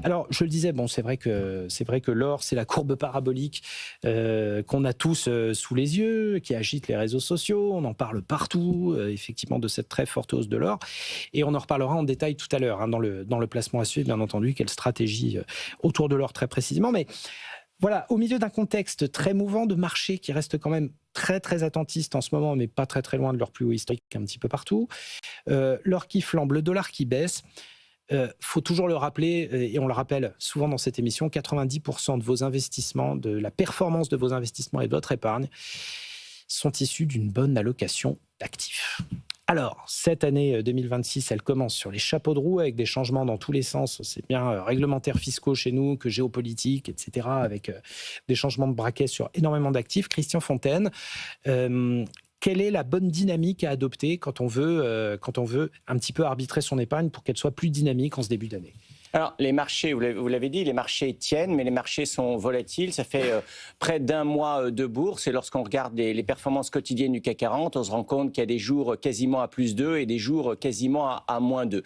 Alors, je le disais, bon, c'est vrai que l'or, c'est la courbe parabolique qu'on a tous sous les yeux, qui agite les réseaux sociaux. On en parle partout, effectivement, de cette très forte hausse de l'or. Et on en reparlera en détail tout à l'heure, hein, dans le placement à suivre, bien entendu, quelle stratégie autour de l'or très précisément. Mais voilà, au milieu d'un contexte très mouvant de marché qui reste quand même très très attentiste en ce moment, mais pas très très loin de leur plus haut historique un petit peu partout, l'or qui flambe, le dollar qui baisse. Faut toujours le rappeler, et on le rappelle souvent dans cette émission, 90% de vos investissements, de la performance de vos investissements et de votre épargne sont issus d'une bonne allocation d'actifs. Alors, cette année 2026, elle commence sur les chapeaux de roue avec des changements dans tous les sens, c'est bien réglementaires fiscaux chez nous que géopolitiques, etc., avec des changements de braquet sur énormément d'actifs. Christian Fontaine, quelle est la bonne dynamique à adopter quand on veut un petit peu arbitrer son épargne pour qu'elle soit plus dynamique en ce début d'année ? Alors, les marchés, vous l'avez dit, les marchés tiennent, mais les marchés sont volatiles. Ça fait près d'un mois de bourse. Et lorsqu'on regarde les performances quotidiennes du CAC 40, on se rend compte qu'il y a des jours quasiment à +2 et des jours quasiment à -2.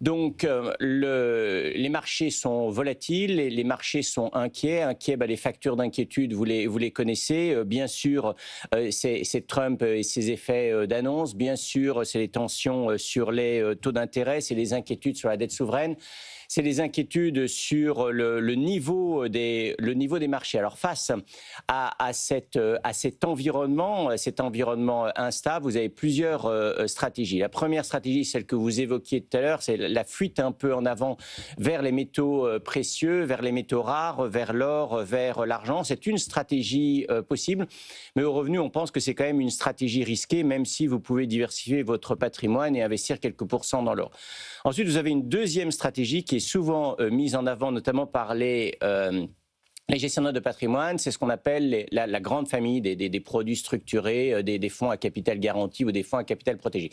Donc, les marchés sont volatiles, les marchés sont inquiets. Les facteurs d'inquiétude, vous les connaissez. Bien sûr, c'est Trump et ses effets d'annonce. Bien sûr, c'est les tensions sur les taux d'intérêt, c'est les inquiétudes sur la dette souveraine. C'est les inquiétudes sur le niveau des marchés. Alors face à cet environnement instable, vous avez plusieurs stratégies. La première stratégie, celle que vous évoquiez tout à l'heure, c'est la fuite un peu en avant vers les métaux précieux, vers les métaux rares, vers l'or, vers l'argent. C'est une stratégie possible, mais au revenu, on pense que c'est quand même une stratégie risquée, même si vous pouvez diversifier votre patrimoine et investir quelques pourcents dans l'or. Ensuite, vous avez une deuxième stratégie qui est souvent mise en avant, notamment par les gestionnaires de patrimoine. C'est ce qu'on appelle la grande famille des produits structurés, des fonds à capital garanti ou des fonds à capital protégé.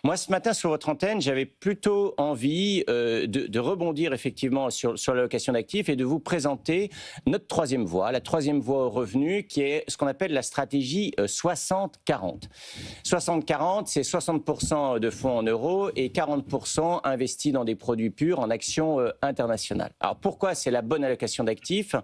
Moi, ce matin, sur votre antenne, j'avais plutôt envie de rebondir effectivement sur l'allocation d'actifs et de vous présenter notre troisième voie, la troisième voie au revenu, qui est ce qu'on appelle la stratégie 60-40. 60-40, c'est 60% de fonds en euros et 40% investis dans des produits purs en actions internationales. Alors, pourquoi c'est la bonne allocation d'actifs ?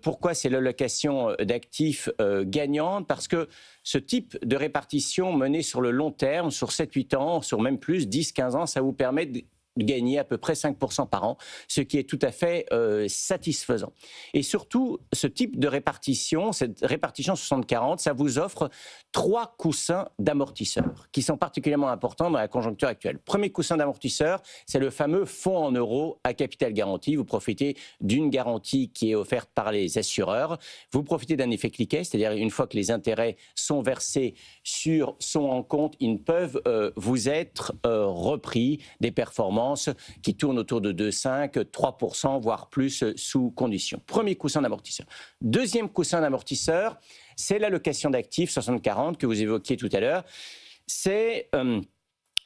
Pourquoi c'est l'allocation d'actifs gagnante ? Parce que ce type de répartition menée sur le long terme, sur 7-8 ans, sur même plus, 10-15 ans, ça vous permet de gagner à peu près 5% par an, ce qui est tout à fait satisfaisant. Et surtout, ce type de répartition, cette répartition 60-40, ça vous offre 3 coussins d'amortisseurs qui sont particulièrement importants dans la conjoncture actuelle. Premier coussin d'amortisseur, c'est le fameux fonds en euros à capital garanti. Vous profitez d'une garantie qui est offerte par les assureurs. Vous profitez d'un effet cliquet, c'est-à-dire une fois que les intérêts sont versés sur son compte, ils ne peuvent vous être repris des performances qui tournent autour de 2,5, 3%, voire plus sous condition. Premier coussin d'amortisseur. Deuxième coussin d'amortisseur, c'est l'allocation d'actifs 60-40 que vous évoquiez tout à l'heure. C'est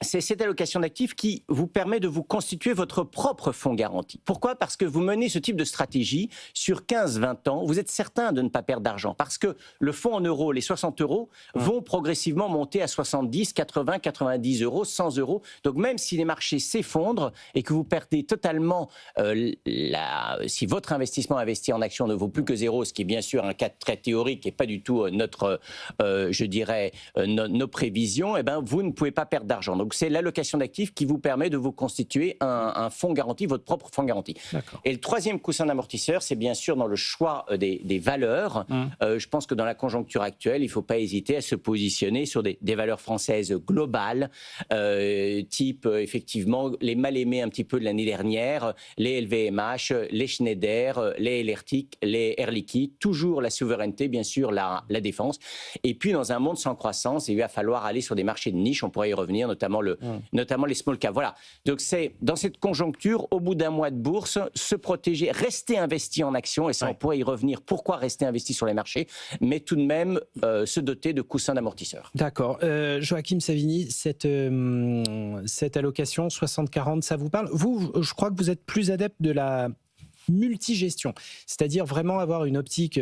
cette allocation d'actifs qui vous permet de vous constituer votre propre fonds garanti. Pourquoi ? Parce que vous menez ce type de stratégie sur 15-20 ans, vous êtes certain de ne pas perdre d'argent. Parce que le fonds en euros, les 60 euros, vont progressivement monter à 70, 80, 90 euros, 100 euros. Donc même si les marchés s'effondrent et que vous perdez totalement, si votre investissement investi en actions ne vaut plus que zéro, ce qui est bien sûr un cas très théorique et pas du tout nos prévisions, eh ben, vous ne pouvez pas perdre d'argent. Donc c'est l'allocation d'actifs qui vous permet de vous constituer un fonds garanti, votre propre fonds garanti. D'accord. Et le troisième coussin d'amortisseur, c'est bien sûr dans le choix des valeurs. Je pense que dans la conjoncture actuelle, il ne faut pas hésiter à se positionner sur des valeurs françaises globales, type effectivement les mal aimés un petit peu de l'année dernière, les LVMH, les Schneider, les LRTIC, les Air Liquide, toujours la souveraineté, bien sûr la défense. Et puis dans un monde sans croissance, il va falloir aller sur des marchés de niche, on pourrait y revenir, notamment les small caps. Voilà. Donc c'est dans cette conjoncture, au bout d'un mois de bourse, se protéger, rester investi en actions, et ça on pourrait y revenir. Pourquoi rester investi sur les marchés, mais tout de même se doter de coussins d'amortisseurs. D'accord. Joachim Savini, cette allocation 60-40, ça vous parle ? Vous, je crois que vous êtes plus adepte de la multigestion, c'est-à-dire vraiment avoir une optique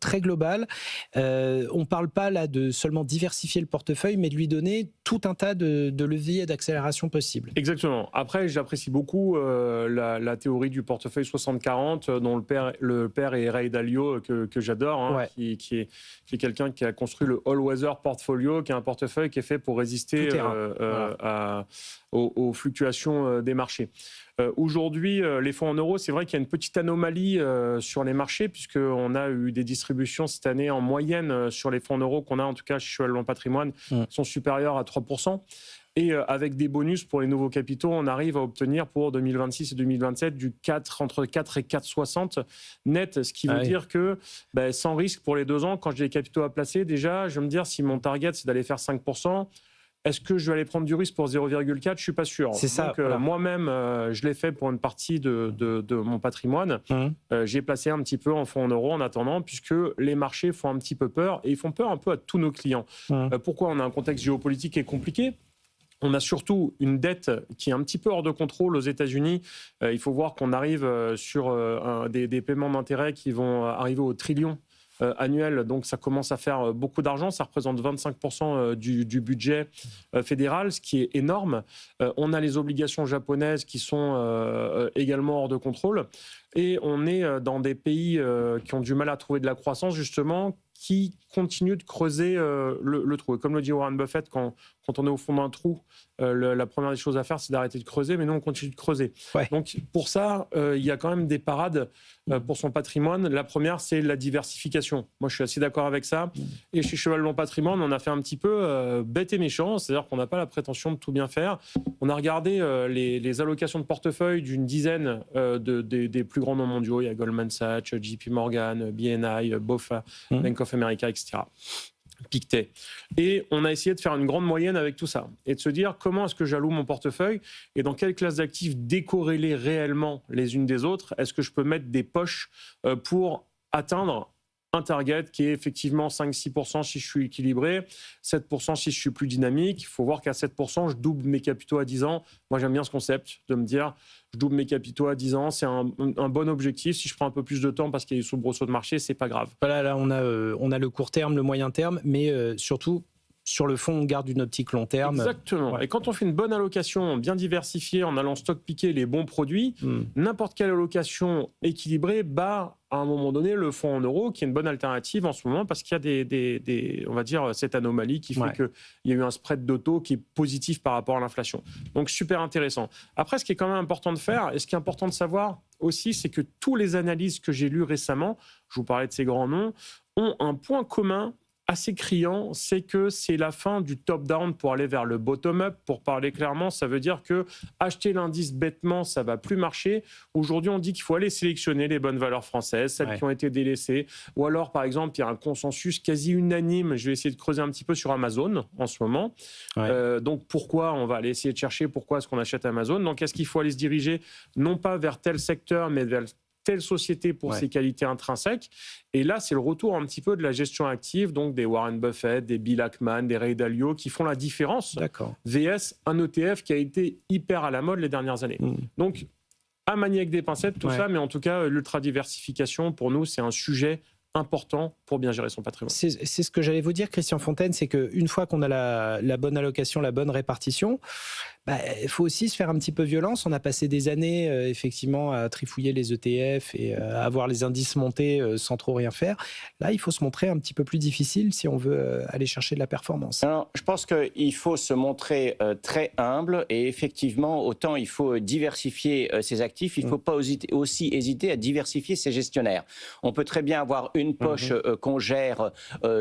très globale. On ne parle pas là de seulement diversifier le portefeuille, mais de lui donner tout un tas de leviers d'accélération possibles. Exactement. Après, j'apprécie beaucoup la théorie du portefeuille 60-40, dont le père est Ray Dalio, que j'adore, hein, qui est quelqu'un qui a construit le All Weather Portfolio, qui est un portefeuille qui est fait pour résister aux fluctuations des marchés. Aujourd'hui, les fonds en euros, c'est vrai qu'il y a une petite anomalie sur les marchés, puisqu'on a eu des distributions cette année en moyenne sur les fonds en euros qu'on a, en tout cas chez Cheval Blanc Patrimoine, sont supérieures à 3%. Et avec des bonus pour les nouveaux capitaux, on arrive à obtenir pour 2026 et 2027 entre 4 et 4,60 net, ce qui veut dire que sans risque pour les 2 ans, quand j'ai des capitaux à placer, déjà, je vais me dire si mon target c'est d'aller faire 5%, est-ce que je vais aller prendre du risque pour 0,4 ? Je ne suis pas sûr. C'est ça. Donc, moi-même, je l'ai fait pour une partie de mon patrimoine. J'ai placé un petit peu en fonds en euros en attendant, puisque les marchés font un petit peu peur, et ils font peur un peu à tous nos clients. Pourquoi ? On a un contexte géopolitique qui est compliqué. On a surtout une dette qui est un petit peu hors de contrôle aux États-Unis. Il faut voir qu'on arrive sur des paiements d'intérêts qui vont arriver au trillion annuel, donc ça commence à faire beaucoup d'argent, ça représente 25% du budget fédéral, ce qui est énorme. On a les obligations japonaises qui sont également hors de contrôle, et on est dans des pays qui ont du mal à trouver de la croissance, justement, qui continuent de creuser le trou. Et comme le dit Warren Buffett, quand on est au fond d'un trou, la première des choses à faire, c'est d'arrêter de creuser, mais nous, on continue de creuser. Donc, pour ça, il y a quand même des parades pour son patrimoine. La première, c'est la diversification. Moi, je suis assez d'accord avec ça. Et chez Cheval Blanc Patrimoine, on a fait un petit peu bête et méchant, c'est-à-dire qu'on n'a pas la prétention de tout bien faire. On a regardé les allocations de portefeuille d'une dizaine des plus grands noms mondiaux. Il y a Goldman Sachs, JP Morgan, BNI, BofA, Bank of America, etc. Pictet. Et on a essayé de faire une grande moyenne avec tout ça et de se dire comment est-ce que j'alloue mon portefeuille et dans quelle classe d'actifs décorrélées réellement les unes des autres est-ce que je peux mettre des poches pour atteindre un target qui est effectivement 5-6% si je suis équilibré, 7% si je suis plus dynamique. Il faut voir qu'à 7%, je double mes capitaux à 10 ans. Moi, j'aime bien ce concept de me dire je double mes capitaux à 10 ans. C'est un bon objectif. Si je prends un peu plus de temps parce qu'il y a des soubresauts de marché, c'est pas grave. Voilà, là, on a le court terme, le moyen terme, mais surtout, sur le fond, on garde une optique long terme. Exactement. Ouais. Et quand on fait une bonne allocation bien diversifiée en allant stock-piquer les bons produits, n'importe quelle allocation équilibrée bat à un moment donné le fonds en euros, qui est une bonne alternative en ce moment parce qu'il y a on va dire, cette anomalie qui fait qu'il y a eu un spread d'auto qui est positif par rapport à l'inflation. Donc, super intéressant. Après, ce qui est quand même important de faire, et ce qui est important de savoir aussi, c'est que tous les analyses que j'ai lues récemment, je vous parlais de ces grands noms, ont un point commun assez criant, c'est que c'est la fin du top-down pour aller vers le bottom-up. Pour parler clairement, ça veut dire que acheter l'indice bêtement, ça va plus marcher. Aujourd'hui, on dit qu'il faut aller sélectionner les bonnes valeurs françaises, celles qui ont été délaissées. Ou alors, par exemple, il y a un consensus quasi unanime. Je vais essayer de creuser un petit peu sur Amazon en ce moment. Donc, pourquoi on va aller essayer de chercher pourquoi est-ce qu'on achète Amazon. Donc, est-ce qu'il faut aller se diriger non pas vers tel secteur, mais vers telle société pour ses qualités intrinsèques. Et là, c'est le retour un petit peu de la gestion active, donc des Warren Buffett, des Bill Ackman, des Ray Dalio, qui font la différence. VS, un ETF qui a été hyper à la mode les dernières années. Donc, à manier avec des pincettes, tout ça, mais en tout cas, l'ultra-diversification, pour nous, c'est un sujet important pour bien gérer son patrimoine. C'est ce que j'allais vous dire, Christian Fontaine, c'est qu'une fois qu'on a la bonne allocation, la bonne répartition, il faut aussi se faire un petit peu violence. On a passé des années, effectivement, à trifouiller les ETF et à avoir les indices montés sans trop rien faire. Là, il faut se montrer un petit peu plus difficile si on veut aller chercher de la performance. Alors, je pense qu'il faut se montrer très humble et effectivement, autant il faut diversifier ses actifs, il ne faut pas aussi hésiter à diversifier ses gestionnaires. On peut très bien avoir une poche qu'on gère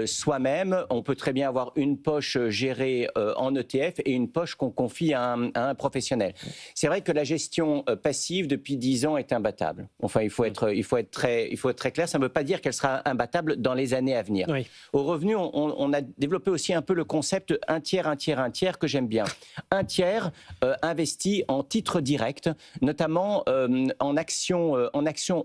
soi-même, on peut très bien avoir une poche gérée en ETF et une poche qu'on confie à un professionnel. C'est vrai que la gestion passive depuis 10 ans est imbattable. Enfin, il faut être très clair. Ça ne veut pas dire qu'elle sera imbattable dans les années à venir. Au revenu, on a développé aussi un peu le concept un tiers que j'aime bien. Un tiers investi en titres directs, notamment en actions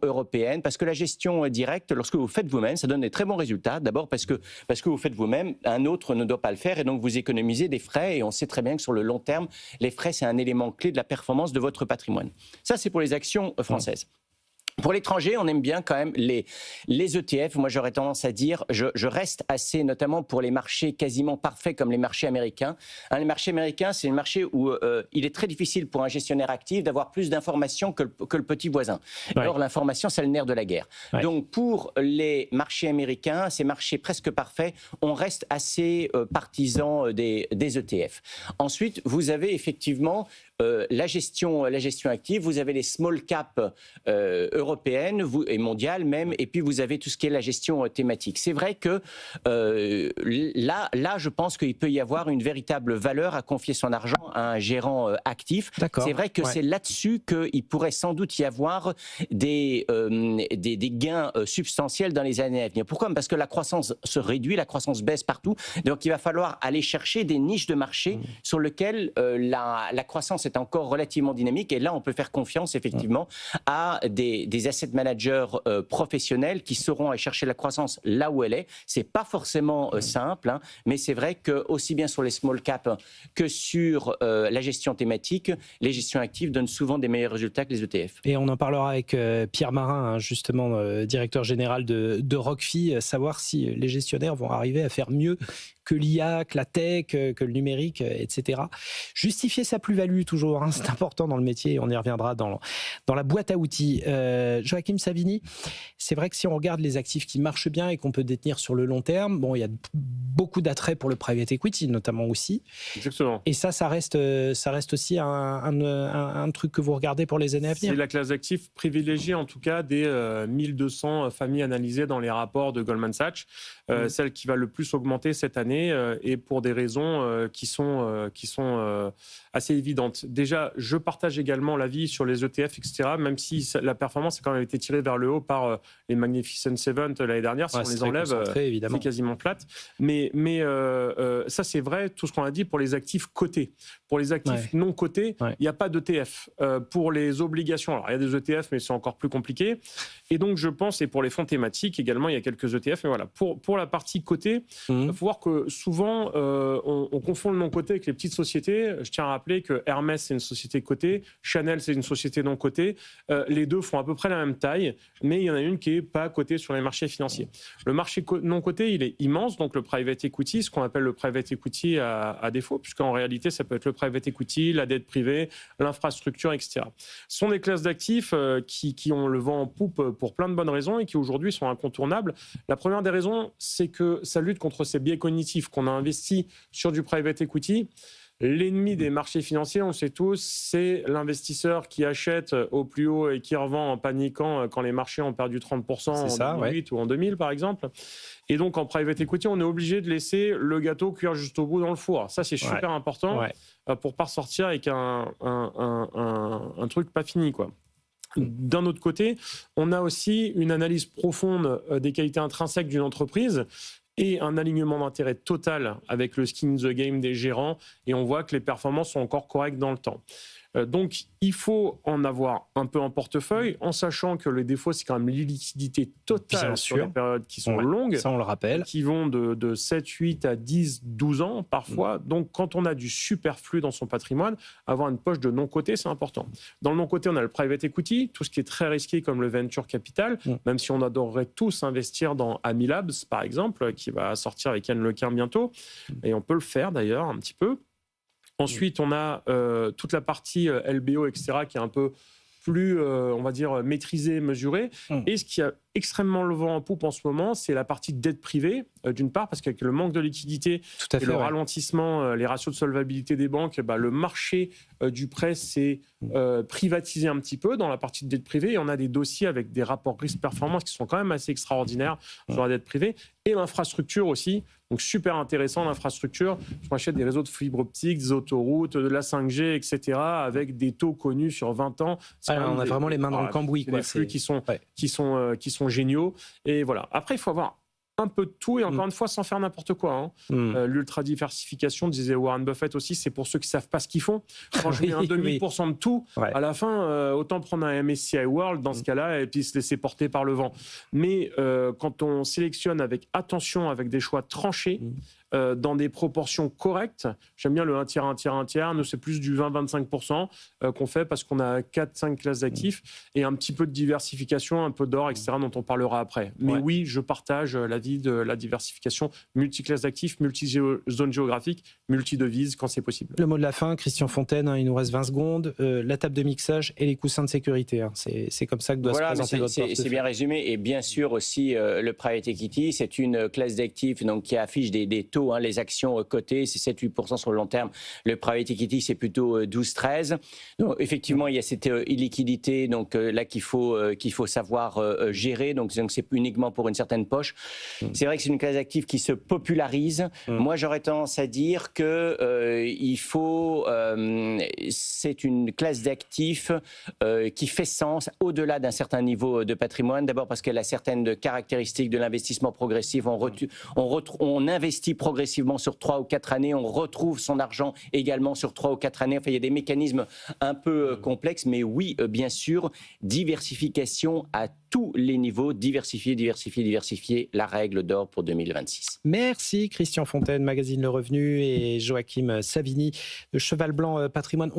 européennes, parce que la gestion directe, lorsque vous faites vous-même, ça donne des très bons résultats. D'abord parce que vous faites vous-même, un autre ne doit pas le faire et donc vous économisez des frais et on sait très bien que sur le long terme, les frais, c'est un élément clé de la performance de votre patrimoine. Ça, c'est pour les actions françaises. Pour l'étranger, on aime bien quand même les ETF. Moi, j'aurais tendance à dire, je reste assez, notamment pour les marchés quasiment parfaits comme les marchés américains. Les marchés américains, c'est un marché où il est très difficile pour un gestionnaire actif d'avoir plus d'informations que le petit voisin. Ouais. Or, l'information, c'est le nerf de la guerre. Ouais. Donc, pour les marchés américains, ces marchés presque parfaits, on reste assez partisan des ETF. Ensuite, vous avez effectivement la gestion active, vous avez les small cap européenne et mondiale même, et puis vous avez tout ce qui est la gestion thématique. C'est vrai que là, je pense qu'il peut y avoir une véritable valeur à confier son argent à un gérant actif. C'est vrai que c'est là-dessus qu'il pourrait sans doute y avoir des gains substantiels dans les années à venir. Pourquoi ? Parce que la croissance se réduit, la croissance baisse partout, donc il va falloir aller chercher des niches de marché sur lesquelles la croissance est encore relativement dynamique, et là on peut faire confiance effectivement à des asset managers professionnels qui sauront aller chercher la croissance là où elle est. C'est pas forcément simple, hein, mais c'est vrai que aussi bien sur les small caps que sur la gestion thématique, les gestions actives donnent souvent des meilleurs résultats que les ETF. Et on en parlera avec Pierre Marin, hein, justement directeur général de Rockfi, savoir si les gestionnaires vont arriver à faire mieux que l'IA, que la tech, que le numérique, etc. Justifier sa plus-value toujours, hein, c'est important dans le métier, on y reviendra dans la boîte à outils. Joachim Savini, c'est vrai que si on regarde les actifs qui marchent bien et qu'on peut détenir sur le long terme, bon, il y a beaucoup d'attrait pour le private equity notamment aussi. Exactement. Et ça reste aussi un truc que vous regardez pour les années à venir. C'est la classe d'actifs privilégiée en tout cas des 1200 familles analysées dans les rapports de Goldman Sachs, celle qui va le plus augmenter cette année et pour des raisons qui sont assez évidentes. Déjà, je partage également l'avis sur les ETF, etc., même si la performance a quand même été tirée vers le haut par les Magnificent Seven l'année dernière. Si on les enlève, c'est quasiment plate. Mais ça, c'est vrai, tout ce qu'on a dit pour les actifs cotés. Pour les actifs non cotés, il n'y a pas d'ETF. Pour les obligations, alors il y a des ETF, mais c'est encore plus compliqué. Et donc, je pense, et pour les fonds thématiques également, il y a quelques ETF. Mais voilà, pour la partie cotée, il faut voir que souvent, on confond le non coté avec les petites sociétés. Je tiens à rappeler que Hermès, c'est une société cotée, Chanel, c'est une société non cotée. Les deux font à peu près la même taille, mais il y en a une qui n'est pas cotée sur les marchés financiers. Le marché non coté, il est immense, donc le private equity, ce qu'on appelle le private equity à défaut, puisqu'en réalité, ça peut être le private equity, la dette privée, l'infrastructure, etc. Ce sont des classes d'actifs qui ont le vent en poupe pour plein de bonnes raisons et qui aujourd'hui sont incontournables. La première des raisons, c'est que ça lutte contre ces biais cognitifs qu'on a investis sur du private equity. L'ennemi des marchés financiers, on le sait tous, c'est l'investisseur qui achète au plus haut et qui revend en paniquant quand les marchés ont perdu 30% en 2008 ou en 2000 par exemple. Et donc en private equity, on est obligé de laisser le gâteau cuire juste au bout dans le four. Ça, c'est super important pour ne pas ressortir avec un truc pas fini, quoi. D'un autre côté, on a aussi une analyse profonde des qualités intrinsèques d'une entreprise et un alignement d'intérêt total avec le skin in the game des gérants, et on voit que les performances sont encore correctes dans le temps. Donc, il faut en avoir un peu en portefeuille, en sachant que le défaut, c'est quand même l'illiquidité totale sur les périodes qui sont longues. Ça, on le rappelle. Qui vont de 7, 8 à 10, 12 ans parfois. Donc, quand on a du superflu dans son patrimoine, avoir une poche de non-coté, c'est important. Dans le non-coté, on a le private equity, tout ce qui est très risqué comme le venture capital, même si on adorerait tous investir dans Amilabs, par exemple, qui va sortir avec Yann Lequin bientôt. Et on peut le faire d'ailleurs un petit peu. Ensuite, on a toute la partie LBO, etc., qui est un peu plus, on va dire, maîtrisée, mesurée. Et ce qui a extrêmement le vent en poupe en ce moment, c'est la partie dette privée, d'une part, parce qu'avec le manque de liquidité et le ralentissement, les ratios de solvabilité des banques, le marché du prêt s'est privatisé un petit peu dans la partie de dette privée. Et on a des dossiers avec des rapports risque-performance qui sont quand même assez extraordinaires sur la dette privée. Et l'infrastructure aussi, donc super intéressant l'infrastructure. Je m'achète des réseaux de fibre optique, des autoroutes, de la 5G, etc., avec des taux connus sur 20 ans. On a vraiment les mains dans le cambouis. Des flux qui sont géniaux. Et voilà. Après, il faut avoir un peu de tout et encore une fois sans faire n'importe quoi. L'ultra diversification, disait Warren Buffett aussi, c'est pour ceux qui savent pas ce qu'ils font. Quand je mets un demi% de tout, à la fin, autant prendre un MSCI World dans ce cas-là et puis se laisser porter par le vent. Mais quand on sélectionne avec attention, avec des choix tranchés, dans des proportions correctes. J'aime bien le 1 tiers, 1 tiers, 1 tiers. Nous, c'est plus du 20-25% qu'on fait parce qu'on a 4-5 classes d'actifs et un petit peu de diversification, un peu d'or, etc., dont on parlera après. Mais oui, je partage l'avis de la diversification, multi-classes d'actifs, multi-zones géographiques, multi-devises quand c'est possible. Le mot de la fin, Christian Fontaine, il nous reste 20 secondes. La table de mixage et les coussins de sécurité. C'est comme ça que doit se présenter votre portefeuille. C'est bien résumé. Et bien sûr aussi, le private equity, c'est une classe d'actifs qui affiche des taux. Les actions cotées, c'est 7-8% sur le long terme. Le private equity, c'est plutôt 12-13%. Donc, effectivement, il y a cette illiquidité là qu'il faut savoir gérer. Donc c'est uniquement pour une certaine poche. C'est vrai que c'est une classe d'actifs qui se popularise. Moi, j'aurais tendance à dire que c'est une classe d'actifs qui fait sens au-delà d'un certain niveau de patrimoine. D'abord parce qu'elle a certaines caractéristiques de l'investissement progressif. On investit progressivement sur 3 ou 4 années. On retrouve son argent également sur 3 ou 4 années. Enfin, il y a des mécanismes un peu complexes. Mais oui, bien sûr, diversification à tous les niveaux. Diversifier, la règle d'or pour 2026. Merci Christian Fontaine, magazine Le Revenu, et Joachim Savini de Cheval Blanc Patrimoine.